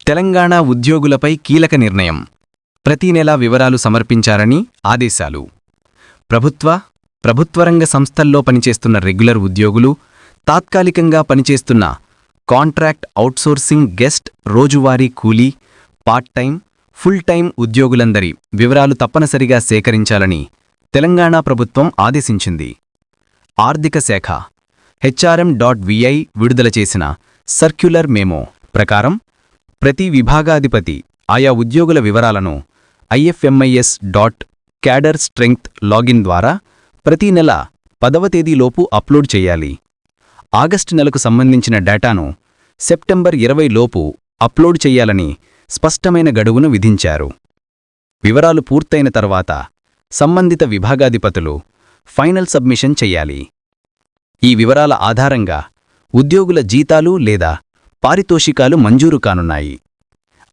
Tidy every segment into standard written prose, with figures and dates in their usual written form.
తెలంగాణ ఉద్యోగులపై కీలక నిర్ణయం. ప్రతి నెల వివరాలు సమర్పించారని ఆదేశాలు. ప్రభుత్వరంగ సంస్థల్లో పనిచేస్తున్న రెగ్యులర్ ఉద్యోగులు, తాత్కాలికంగా పనిచేస్తున్న కాంట్రాక్ట్ ఔట్సోర్సింగ్ గెస్ట్, రోజువారీ కూలీ, పార్ట్ టైం, ఫుల్ టైం ఉద్యోగులందరి వివరాలు తప్పనిసరిగా సేకరించాలని తెలంగాణ ప్రభుత్వం ఆదేశించింది. ఆర్థిక శాఖ HRM.vi విడుదల చేసిన సర్క్యులర్ మెమో ప్రకారం ప్రతి విభాగాధిపతి ఆయా ఉద్యోగుల వివరాలను ifmis.cadrestrength లాగిన్ ద్వారా ప్రతి నెల 10వ తేదీలోపు అప్లోడ్ చేయాలి. ఆగస్టు నెలకు సంబంధించిన డేటాను సెప్టెంబర్ 20 లోపు అప్లోడ్ చెయ్యాలని స్పష్టమైన గడువును విధించారు. వివరాలు పూర్తయిన తర్వాత సంబంధిత విభాగాధిపతులు ఫైనల్ సబ్మిషన్ చెయ్యాలి. ఈ వివరాల ఆధారంగా ఉద్యోగుల జీతాలు లేదా పారితోషికాలు మంజూరు కానున్నాయి.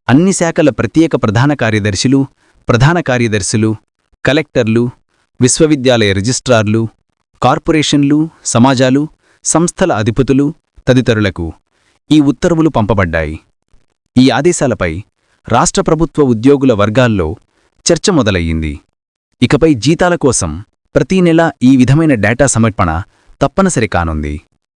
అన్ని శాఖల ప్రత్యేక ప్రధాన కార్యదర్శులు, కలెక్టర్లు, విశ్వవిద్యాలయ రిజిస్ట్రార్లు, కార్పొరేషన్లు, సమాజాలు, సంస్థల అధిపతులు తదితరులకు ఈ ఉత్తర్వులు పంపబడ్డాయి. ఈ ఆదేశాలపై రాష్ట్ర ప్రభుత్వ ఉద్యోగుల వర్గాల్లో చర్చ మొదలయ్యింది. ఇకపై జీతాల కోసం ప్రతీ నెలా ఈ విధమైన డేటా సమర్పణ తప్పనిసరి కానుంది.